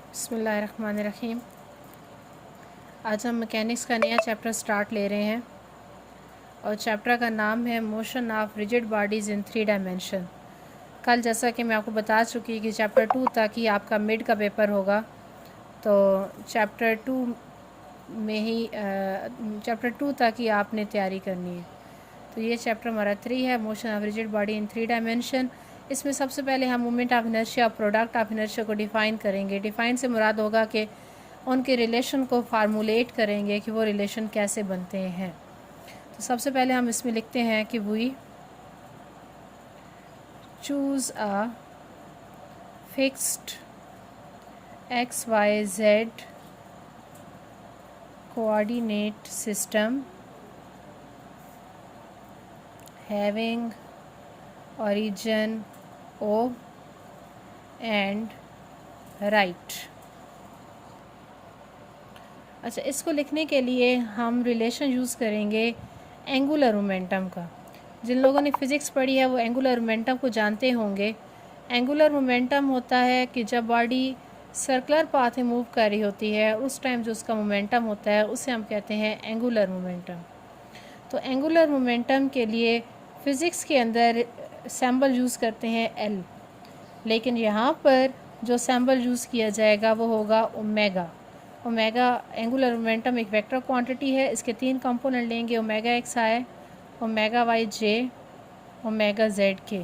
बिस्मिल्लाहिर्रहमानिर्रहीम। आज हम मैकेनिक्स का नया चैप्टर स्टार्ट ले रहे हैं और चैप्टर का नाम है motion of rigid bodies in 3 dimension. कल जैसा कि मैं आपको बता चुकी कि चैप्टर 2 तक ही आपका मिड का पेपर होगा, तो चैप्टर 2 तक ही आपने तैयारी करनी है। तो ये चैप्टर हमारा 3 है, motion of rigid body in 3 dimension. इसमें सबसे पहले हम मोमेंट ऑफ इनर्शिया और प्रोडक्ट ऑफ इनर्शिया को डिफ़ाइन करेंगे। डिफ़ाइन से मुराद होगा कि उनके रिलेशन को फार्मूलेट करेंगे कि वो रिलेशन कैसे बनते हैं। तो सबसे पहले हम इसमें लिखते हैं कि we choose a fixed x Y z coordinate system having origin O and right। अच्छा, इसको लिखने के लिए हम रिलेशन यूज़ करेंगे एंगुलर मोमेंटम का। जिन लोगों ने फ़िज़िक्स पढ़ी है वो एंगुलर मोमेंटम को जानते होंगे। एंगुलर मोमेंटम होता है कि जब बॉडी सर्कुलर पाथ में मूव कर रही होती है उस टाइम जो उसका मोमेंटम होता है उसे हम कहते हैं एंगुलर मोमेंटम। तो एंगुलर मोमेंटम के लिए फ़िज़िक्स के अंदर सैम्बल यूज़ करते हैं एल, लेकिन यहाँ पर जो सैम्बल यूज़ किया जाएगा वो होगा ओमेगा। ओमेगा एंगुलर मोमेंटम एक वेक्टर क्वांटिटी है। इसके 3 कंपोनेंट लेंगे, ओमेगा एक्स आई, ओमेगा वाई जे, ओमेगा जेड के।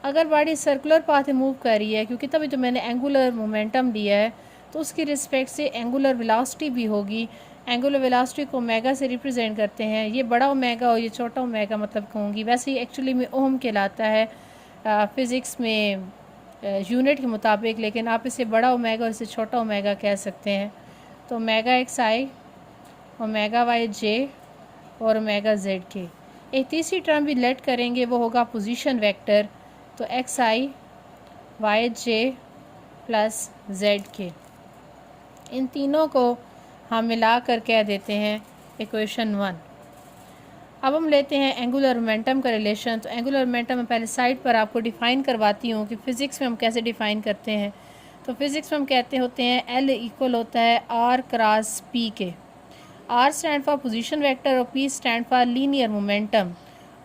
अगर बॉडी सर्कुलर पाथ में मूव कर रही है, क्योंकि तभी तो मैंने एंगुलर मोमेंटम दिया है, तो उसकी रिस्पेक्ट से एंगुलर वेलोसिटी भी होगी। एंगुलर वेलोसिटी को ओमेगा से रिप्रेजेंट करते हैं। ये बड़ा ओमेगा और ये छोटा ओमेगा मतलब कहूँगी, वैसे ही एक्चुअली में ओम कहलाता है फ़िज़िक्स में यूनिट के मुताबिक, लेकिन आप इसे बड़ा ओमेगा और इसे छोटा ओमेगा कह सकते हैं। तो ओमेगा एक्स आई, ओमेगा वाई जे और ओमेगा जेड के। एक तीसरी टर्म भी लेट करेंगे, वो होगा पोजीशन वेक्टर। तो x I Y J plus Z के, इन तीनों को हम मिला कर कह देते हैं इक्वेशन 1। अब हम लेते हैं एंगुलर मोमेंटम का रिलेशन। तो एंगुलर मोमेंटम मैं पहले साइड पर आपको डिफ़ाइन करवाती हूँ कि फ़िज़िक्स में हम कैसे डिफ़ाइन करते हैं। तो फिज़िक्स में हम कहते होते हैं एल इक्वल होता है आर क्रॉस पी के। R stand for position vector और P stand for linear momentum,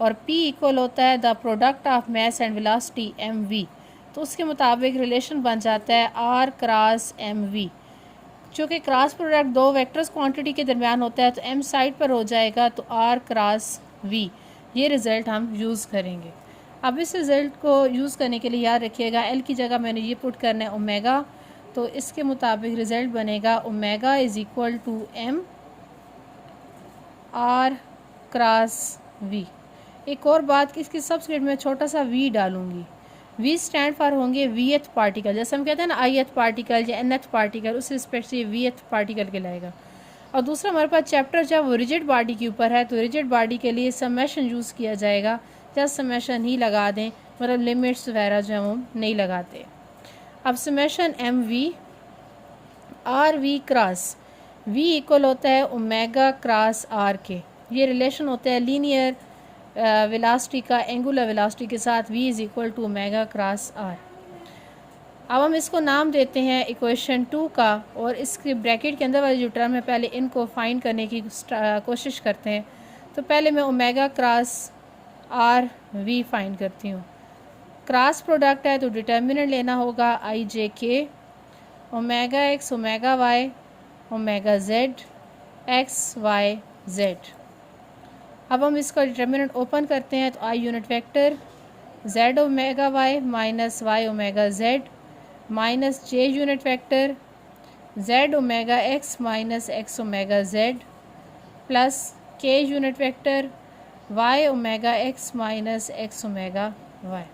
और पी इक्वल होता है the product of mass and velocity M V. तो उसके मुताबिक रिलेशन बन जाता है आर क्रॉस एम वी। चूँकि क्रॉस प्रोडक्ट दो वेक्टर्स क्वांटिटी के दरमियान होता है तो एम साइड पर हो जाएगा, तो आर क्रॉस वी। ये रिज़ल्ट हम यूज़ करेंगे। अब इस रिज़ल्ट को यूज़ करने के लिए याद रखिएगा एल की जगह मैंने ये पुट करना है ओमेगा। तो इसके मुताबिक रिज़ल्ट बनेगा omega is equal to m r cross v. एक और बात कि इसकी सबस्क्रिप्ट में छोटा सा वी डालूंगी। वी स्टैंड फॉर होंगे वीएथ पार्टिकल, जैसे हम कहते हैं ना आईएथ पार्टिकल या एनएथ पार्टिकल, उस रिस्पेक्ट से वीएथ पार्टिकल कहलाएगा। और दूसरा हमारे पास चैप्टर जब रिजिड बॉडी के ऊपर है तो रिजिड बॉडी के लिए समेशन यूज़ किया जाएगा। जस्ट समेशन ही लगा दें, मतलब लिमिट्स वगैरह जो हम नहीं लगाते। अब summation M v r v cross v equal होता है ओमेगा क्रॉस आर के। ये रिलेशन होता है लीनियर वेलोसिटी का एंगुलर वेलोसिटी के साथ। v is equal to omega cross r. अब हम इसको नाम देते हैं इक्वेशन 2 का, और इसके ब्रैकेट के अंदर वाली जो टर्म है पहले इनको फाइंड करने की कोशिश करते हैं। तो पहले मैं omega cross are v find करती हूँ। क्रॉस प्रोडक्ट है तो डिटर्मिनेंट लेना होगा आई जे K, omega x omega Y omega Z X Y Z. अब हम इसका डिटर्मिनेंट ओपन करते हैं तो I unit vector z omega Y minus Y omega Z minus J unit vector z omega x minus x omega Z plus K unit vector y omega x minus x omega Y.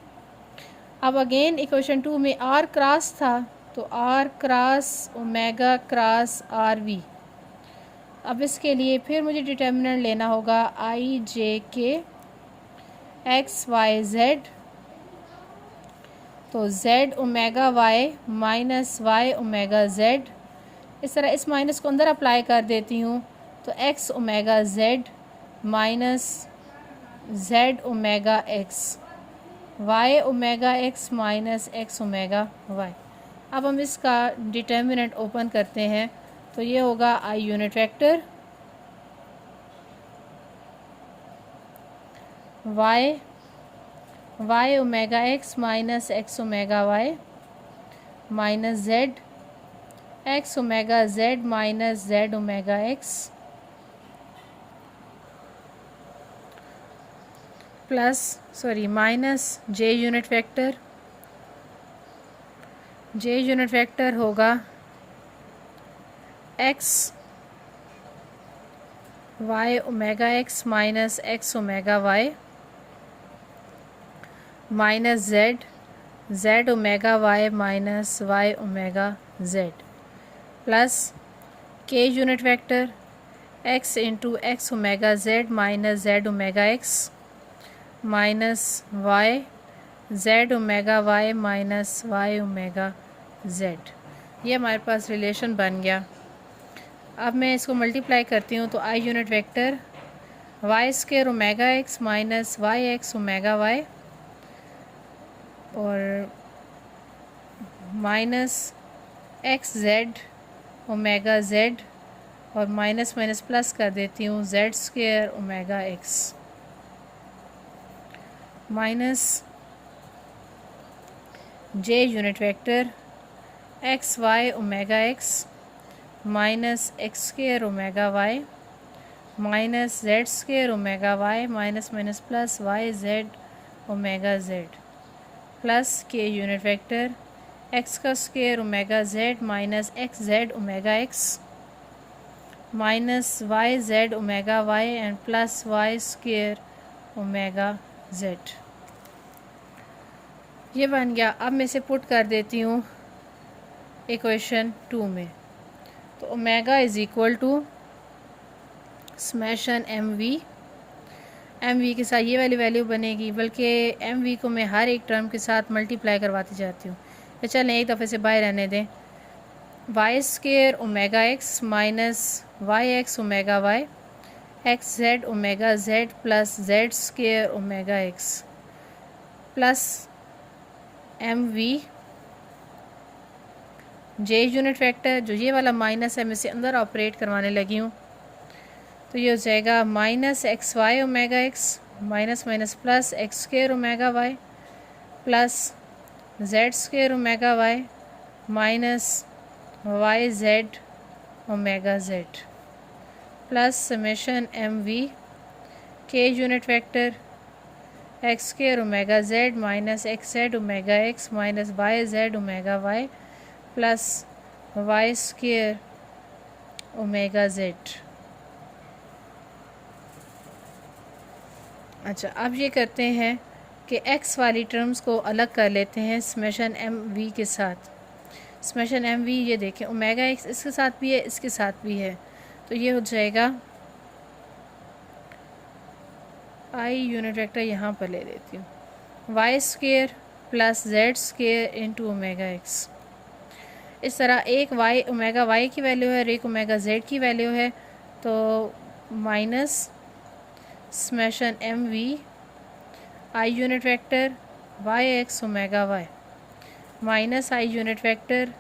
अब again equation 2 में r cross था तो r cross omega cross are V. अब इसके लिए फिर मुझे determinant लेना होगा आई जे के एक्स वाई जेड, तो z omega Y minus Y omega Z. इस तरह इस माइनस को अंदर अप्लाई कर देती हूँ तो x omega Z minus z omega x Y omega x minus x omega Y. अब हम इसका डिटर्मिनेंट ओपन करते हैं, तो ये होगा I unit vector Y omega x minus x omega Y minus Z X omega Z minus Z omega x minus J unit vector होगा X Y omega x minus x omega Y minus Z omega Y minus Y omega Z plus K unit vector X into X omega Z minus Z omega x minus Y Z omega Y minus Y omega Z. ये हमारे पास relation बन गया। अब मैं इसको multiply करती हूँ, तो I unit vector Y square omega x minus Y x omega Y और minus x Z omega Z और माइनस माइनस प्लस कर देती हूँ Z square omega x minus J unit vector X Y omega x minus X square omega Y minus Z square omega Y minus minus plus Y Z omega Z plus K unit vector X का square omega Z minus x Z omega x minus Y Z omega y and plus Y square omega Z. ये बन गया। अब मैं इसे put कर देती हूँ इक्वेशन 2 में, तो omega is equal to summation M we के साथ ये वाली वैल्यू बनेगी, बल्कि एम वी को मैं हर एक टर्म के साथ मल्टीप्लाई करवाती जाती हूँ। तो चलें एक दफ़े से बाय रहने दें। Y square omega x minus Y x omega y x Z omega Z plus Z square omega x plus m we J unit vector, जो ये वाला माइनस है मैं इसे अंदर ऑपरेट करवाने लगी हूँ, तो ये हो जाएगा minus X Y omega x minus minus plus x square omega Y plus Z square omega Y minus Y Z omega Z plus summation M we के unit vector X square omega Z minus x Z omega x minus Y Z omega Y plus Y square omega Z. अच्छा, अब ये करते हैं कि x वाली terms को अलग कर लेते हैं समेशन एम वी के साथ। समेशन एम वी ये देखें, ओमेगा एक्स इसके साथ भी है, इसके साथ भी है, तो ये हो जाएगा आई यूनिट वेक्टर यहाँ पर ले देती हूँ Y square plus Z square into omega X. इस तरह एक वाई ओमेगा वाई की वैल्यू है और एक ओमेगा जेड की वैल्यू है, तो minus summation M V I unit vector Y x omega Y minus I unit vector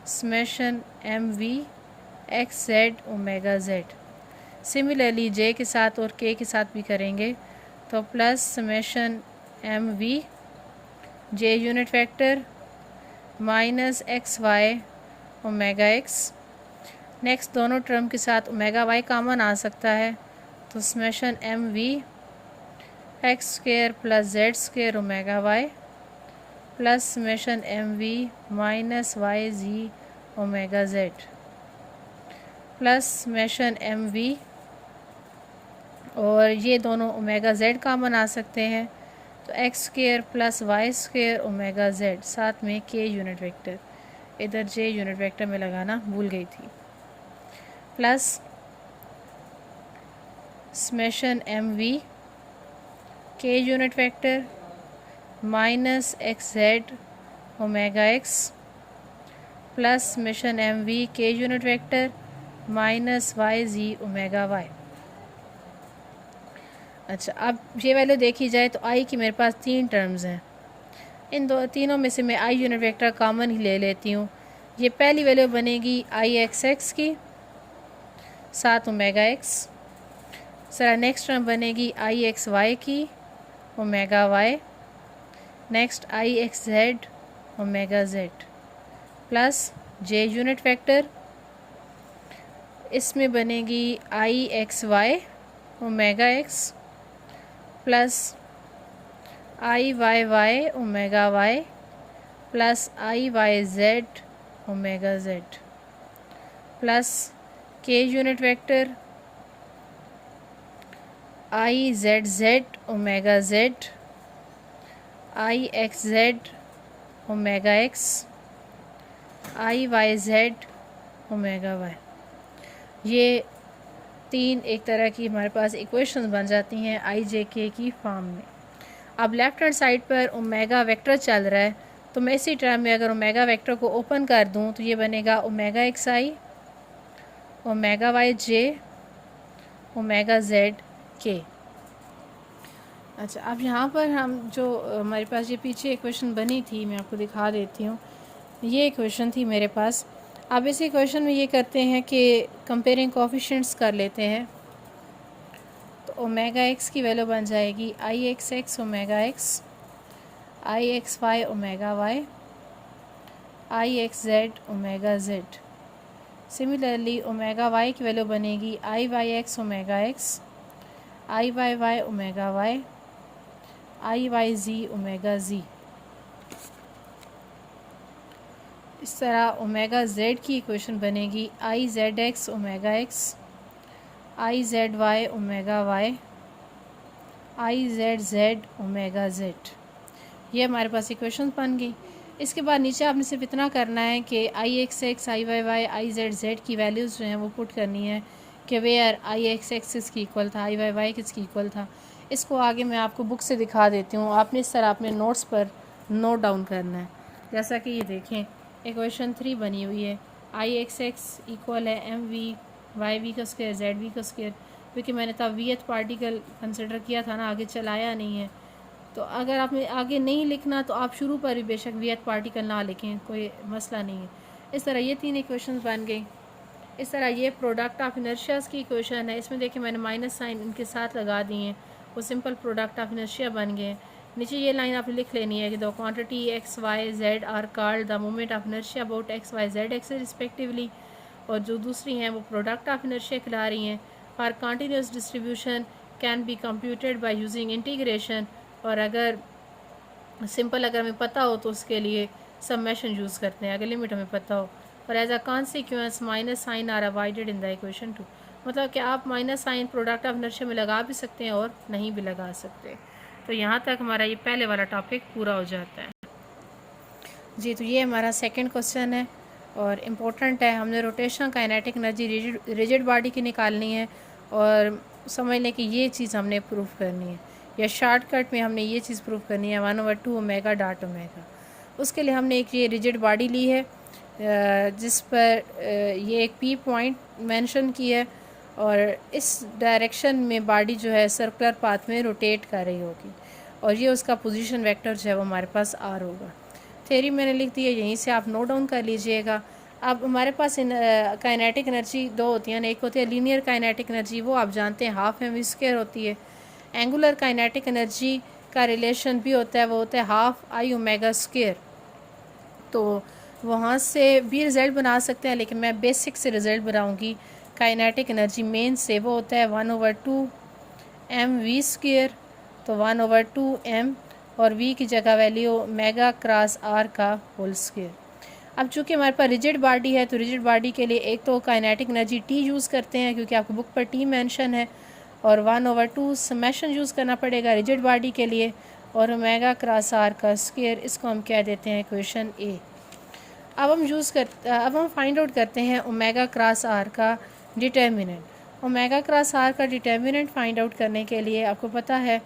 summation M we X Z omega Z. Similarly J के साथ और के साथ भी करेंगे, तो plus summation M we J unit vector minus X Y omega x. Next दोनों term के साथ ओमेगा वाई कॉमन आ सकता है, तो summation M we x square plus Z square omega Y plus summation M v minus y ji omega Z plus summation M v, और ये दोनों ओमेगा जेड कॉमन आ सकते हैं, तो x square plus Y square omega z, साथ में के unit vector, इधर जे यूनिट वेक्टर में लगाना भूल गई थी, प्लस समेशन एम वी के unit vector minus x Z omega x plus summation M we के यूनिट वेक्टर माइनस वाई जी ओमेगा वाई। अच्छा, अब ये वैल्यू देखी जाए तो आई की मेरे पास 3 टर्म्स हैं, इन दो तीनों में से मैं आई यूनिट वेक्टर कॉमन ही ले लेती हूँ। ये पहली वैल्यू बनेगी आई एक्स एक्स की साथ omega X. Sir next term बनेगी आई एक्स वाई की omega Y. Next I X Z omega Z plus J unit vector, इसमें बनेगी I X Y omega x plus I Y Y omega Y plus I Y Z omega Z plus K unit vector I Z Z omega Z I X Z omega X I Y Z omega Y. ये तीन एक तरह की हमारे पास equations बन जाती हैं आई जे के की फॉर्म में। अब लेफ़्ट हैंड साइड पर ओमेगा वेक्टर चल रहा है, तो मैं इसी टर्म में अगर ओमेगा वेक्टर को ओपन कर दूं तो ये बनेगा ओमेगा एक्स आई ओमेगा वाई जे ओमेगा जेड के। अच्छा, अब यहाँ पर हम जो हमारे पास ये पीछे इक्वेशन बनी थी मैं आपको दिखा देती हूँ। ये इक्वेशन थी मेरे पास। अब इस इक्वेशन में ये करते हैं कि कंपेयरिंग कोफिशिएंट्स कर लेते हैं। तो ओमेगा एक्स की वैल्यू बन जाएगी I X X omega X, I X Y omega Y, I X Z omega Z. Similarly omega Y की वैल्यू बनेगी I Y x omega X, I Y Y omega Y, I Y ji omega G. इस तरह omega Z की equation बनेगी I Z X omega X, I Z Y omega Y, I Z Z omega Z. ये हमारे पास equation बन गई। इसके बाद नीचे आपने सिर्फ इतना करना है कि I X X I Y Y I Z Z की वैल्यूज़ जो हैं वो पुट करनी है कि वेयर आई एक्स एक्स किसकी इक्वल था, आई वाई वाई किसकी इक्वल था। इसको आगे मैं आपको बुक से दिखा देती हूँ, आपने इस तरह अपने नोट्स पर नोट डाउन करना है। जैसा कि ये देखें इक्वेशन 3 बनी हुई है, आई एक्स एक्स इक्वल है एम वी वाई वी का स्क्वायर जेड वी का स्क्वायर, क्योंकि मैंने तब वीएथ पार्टिकल कंसिडर किया था ना, आगे चलाया नहीं है। तो अगर आपने आगे नहीं लिखना तो आप शुरू पर भी बेशक वीएथ पार्टिकल ना लिखें, कोई मसला नहीं है। इस तरह ये तीन इक्वेशंस बन गई। इस तरह ये प्रोडक्ट ऑफ इनर्शियाज़ की इक्वेशन है, इसमें देखिए मैंने माइनस साइन इनके साथ लगा दिए हैं, वो सिंपल प्रोडक्ट ऑफ इनर्शिया बन गए। नीचे ये लाइन आपने लिख लेनी है कि the quantity x Y z are called the moment of inertia about x Y z axes respectively, और जो दूसरी हैं वो प्रोडक्ट ऑफ इनर्शिया खिला रही हैं। For continuous distribution can be computed by using integration, और अगर सिंपल अगर हमें पता हो तो उसके लिए समेशन यूज़ करते हैं अगर लिमिट हमें पता हो। और as a consequence minus sign are avoided in the equation 2, मतलब कि आप minus sign product of inertia में लगा भी सकते हैं और नहीं भी लगा सकते। तो यहाँ तक हमारा ये पहले वाला टॉपिक पूरा हो जाता है जी। तो ये हमारा सेकंड क्वेश्चन है और इम्पोर्टेंट है। हमने rotation kinetic energy rigid body की निकालनी है और समझ लें कि ये चीज़ हमने प्रूफ करनी है, या शॉर्टकट में हमने ये चीज़ प्रूफ करनी है 1/2 ओमेगा डॉट ओमेगा। उसके लिए हमने एक ये रिजिड बॉडी ली है जिस पर ये एक पी पॉइंट मेंशन की है और इस डायरेक्शन में बॉडी जो है सर्कुलर पाथ में रोटेट कर रही होगी और ये उसका पोजीशन वेक्टर जो है वो हमारे पास आर होगा। थ्योरी मैंने लिख दी है, यहीं से आप नोट डाउन कर लीजिएगा। अब हमारे पास काइनेटिक एनर्जी दो होती हैं, एक होती है लीनियर काइनेटिक एनर्जी, वो आप जानते हैं हाफ एम वी स्क्वायर होती है। एंगुलर काइनेटिक एनर्जी का रिलेशन भी होता है, वो होता है हाफ आई ओमेगा स्क्वायर। तो वहाँ से भी रिज़ल्ट बना सकते हैं, लेकिन मैं बेसिक से रिज़ल्ट बनाऊँगी काइनेटिक एनर्जी मेन से, वो होता है 1/2 एम वी स्क्वायर। तो 1/2 एम और वी की जगह वैल्यू मेगा क्रॉस आर का होल स्क्वायर। अब चूँकि हमारे पास रिजिड बॉडी है तो रिजिड बॉडी के लिए एक तो काइनेटिक एनर्जी टी यूज़ करते हैं क्योंकि आपकी बुक पर टी मेंशन है, और 1/2 समेशन यूज़ करना पड़ेगा रिजिड बॉडी के लिए, और ओमेगा क्रॉस आर का स्क्वायर, इसको हम कह देते हैं इक्वेशन ए। अब हम फाइंड आउट करते हैं ओमेगा क्रॉस आर का डिटर्मिनेंट। ओमेगा क्रॉस आर का डिटर्मिनेंट फाइंड आउट करने के लिए आपको पता है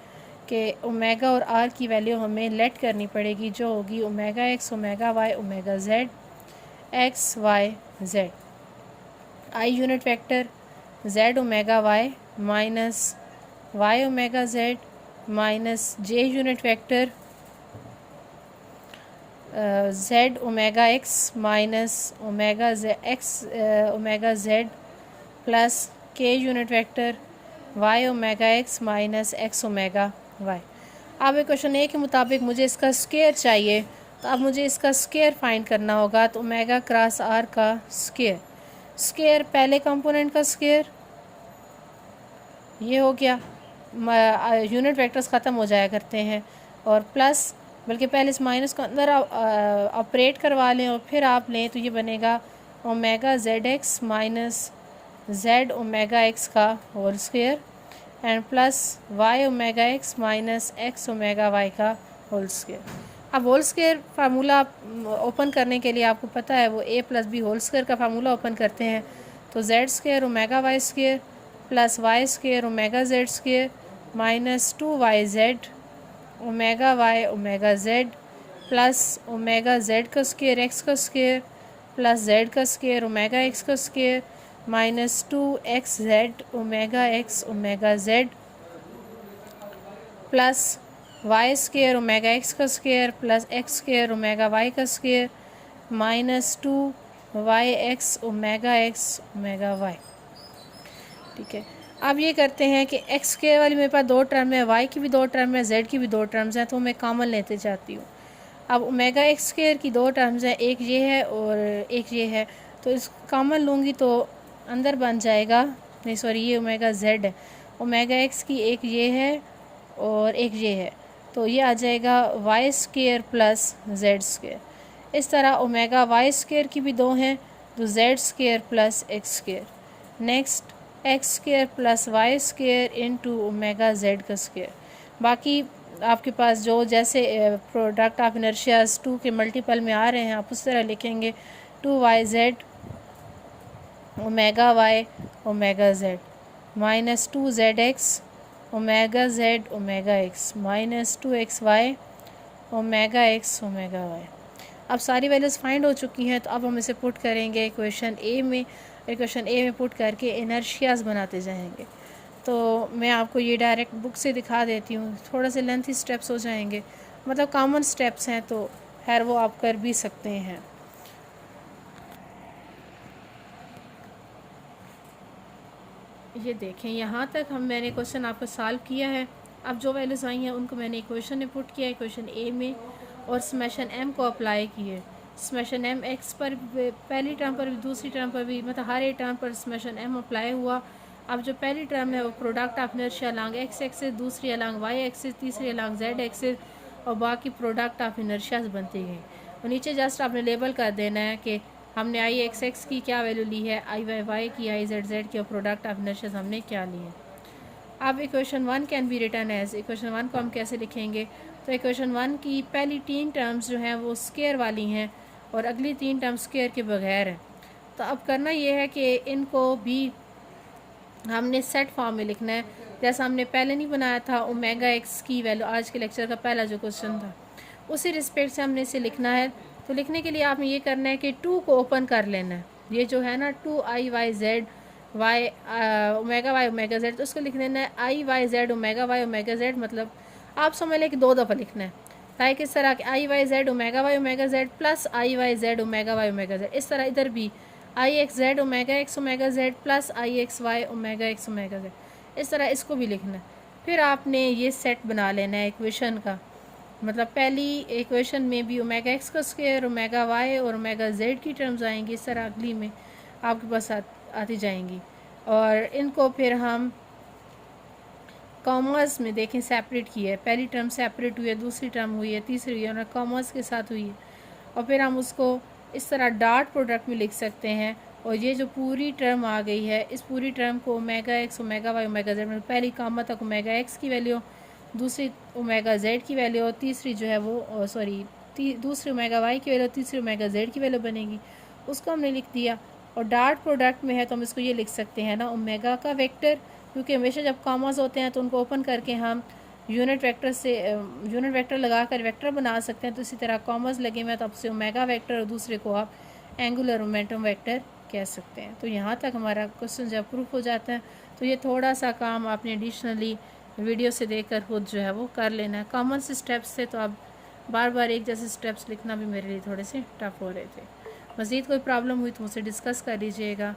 कि ओमेगा और आर की वैल्यू हमें लेट करनी पड़ेगी, जो होगी omega x omega Y omega Z X Y Z. I unit vector Z omega Y minus Y omega Z minus J unit vector Z omega x minus omega Z plus K unit vector Y omega x minus x omega Y. अब equation A के मुताबिक मुझे इसका square चाहिए, तो अब मुझे इसका स्क्वायर फाइंड करना होगा। तो ओमेगा क्रॉस आर का स्क्वायर पहले कंपोनेंट का स्क्वायर ये हो गया, यूनिट वेक्टर्स ख़त्म हो जाया करते हैं, और प्लस बल्कि पहले इस माइनस को अंदर ऑपरेट करवा लें और फिर आप लें तो ये बनेगा omega Z X minus Z omega X का whole square and plus Y omega x minus x omega Y का होल स्क्वायर। अब होल स्क्वायर फार्मूला ओपन करने के लिए आपको पता है वो A plus B whole square का फार्मूला ओपन करते हैं। तो Z square omega Y square plus Y square omega Z square minus 2y Z omega Y omega Z plus omega z का स्क्वायर एक्स का स्क्वायर प्लस जेड का square omega X का square minus 2x Z omega x omega Z plus Y square omega X का square plus x square omega Y का square minus 2y X omega Y. ठीक है, अब ये करते हैं कि एक्स स्क्वायर वाली मेरे पास दो टर्म है, वाई की भी दो टर्म है, जेड की भी दो टर्म्स हैं, तो मैं कॉमन लेते जाती हूँ। अब ओमेगा एक्स स्क्वायर की दो टर्म्स हैं, एक ये है और एक ये है, तो इस कॉमन लूँगी तो अंदर बन जाएगा, नहीं सॉरी ये ओमेगा जेड है, ओमेगा एक्स की एक ये है और एक ये है, तो ये आ जाएगा y square plus Z square. इस तरह ओमेगा वाई स्क्वायर की भी दो हैं, तो Z square plus x square. Next x square plus Y square into omega z का स्क्वायर। बाकी आपके पास जो जैसे प्रोडक्ट ऑफ इनर्शियाज 2 के मल्टीपल में आ रहे हैं आप उस तरह लिखेंगे 2y Z omega Y omega Z minus 2z x omega z omega x minus 2x y omega x omega Y. अब सारी वैल्यूज़ फाइंड हो चुकी हैं, तो अब हम इसे पुट करेंगे इक्वेशन ए में पुट करके इनर्शियाज बनाते जाएंगे। तो मैं आपको ये डायरेक्ट बुक से दिखा देती हूँ, थोड़ा से लेंथी स्टेप्स हो जाएंगे, मतलब कॉमन स्टेप्स हैं, तो खैर वो आप कर भी सकते हैं। ये देखें यहाँ तक मैंने क्वेश्चन आपको सॉल्व किया है। अब जो वैल्यूज़ आई हैं उनको मैंने इक्वेशन में पुट किया, इक्वेशन ए में, और समेशन एम को अप्लाई किए। समेशन एम एक्स पर पहली टर्म पर भी दूसरी टर्म पर भी, मतलब हर एक टर्म पर समेशन एम अप्लाई हुआ। अब जो पहली टर्म है वो product of inertia along x axis, दूसरी अलॉन्ग वाई एक्सिस, तीसरी अलॉन्ग जेड एक्सिस, और बाकी प्रोडक्ट ऑफ इनर्शियाज बनती गई। और नीचे जस्ट आपने लेबल कर देना है कि हमने आई एक्स एक्स की क्या वैल्यू ली है, आई वाई वाई की, आई जेड जेड की, और प्रोडक्ट ऑफ इनर्शियाज हमने क्या ली है। अब equation 1 can be written as, equation 1 को हम कैसे लिखेंगे, तो इक्वेशन 1 की पहली 3 टर्म्स जो हैं वो स्क्वायर वाली हैं और अगली 3 टर्म्स स्क्वायर के बगैर हैं। तो अब करना ये है कि इनको भी हमने सेट फॉर्म में लिखना है, जैसा हमने पहले नहीं बनाया था ओमेगा एक्स की वैल्यू, आज के लेक्चर का पहला जो क्वेश्चन था उसी रिस्पेक्ट से हमने इसे लिखना है। तो लिखने के लिए आपने ये करना है कि 2 को ओपन कर लेना है, ये जो है ना 2i y z Y omega Y omega Z, तो उसको लिख देना है I Y Z omega Y omega Z, मतलब आप समझ लें कि 2 दफ़ा लिखना है, ताकि किस तरह के I Y Z omega Y omega Z plus I Y Z omega Y omega Z, इस तरह इधर भी I X Z omega x omega Z plus I X Y omega x omega Z, इस तरह इसको भी लिखना है। फिर आपने ये सेट बना लेना है इक्वेशन का, मतलब पहली इक्वेशन में भी ओमेगा एक्स का स्क्वायर ओमेगा वाई और ओमेगा जेड की टर्म्स आएंगी, इस तरह अगली में आपके पास आती जाएंगी, और इनको फिर हम कॉमर्स में देखें सेपरेट किया है, पहली टर्म सेपरेट हुई है, दूसरी टर्म हुई है, तीसरी हुई है, और कॉमर्स के साथ हुई है, और फिर हम उसको इस तरह डॉट प्रोडक्ट में लिख सकते हैं। और ये जो पूरी टर्म आ गई है, इस पूरी टर्म को omega x omega Y omega Z, मतलब पहली कॉमा तक ओमेगा एक्स की वैल्यू, दूसरी ओमेगा जेड की वैल्यू, और तीसरी जो है वो दूसरी ओमेगा वाई की वैल्यू, तीसरी ओमेगा जेड की वैल्यू बनेगी, उसको हमने लिख दिया। और डॉट प्रोडक्ट में है तो हम इसको ये लिख सकते हैं ना ओमेगा का वेक्टर, क्योंकि हमेशा जब कॉमास होते हैं तो उनको ओपन करके हम यूनिट वेक्टर लगा कर वेक्टर बना सकते हैं। तो इसी तरह कॉमर्स लगे हुए तो आपसे ओमेगा वेक्टर और दूसरे को आप एंगुलर मोमेंटम वेक्टर कह सकते हैं। तो यहाँ तक हमारा क्वेश्चन जब प्रूफ हो जाता है, तो ये थोड़ा सा काम आपने एडिशनली वीडियो से देखकर खुद जो है वो कर लेना है। कॉमन से स्टेप्स थे तो आप बार बार एक जैसे स्टेप्स लिखना भी मेरे लिए थोड़े से टफ हो रहे थे। मज़ीद कोई प्रॉब्लम हुई तो मुझसे डिस्कस कर लीजिएगा।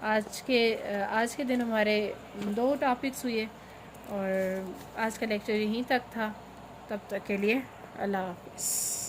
आज के दिन हमारे 2 टॉपिक्स हुए और आज का लेक्चर यहीं तक था। तब तक के लिए अल्लाह हाफ़िज़।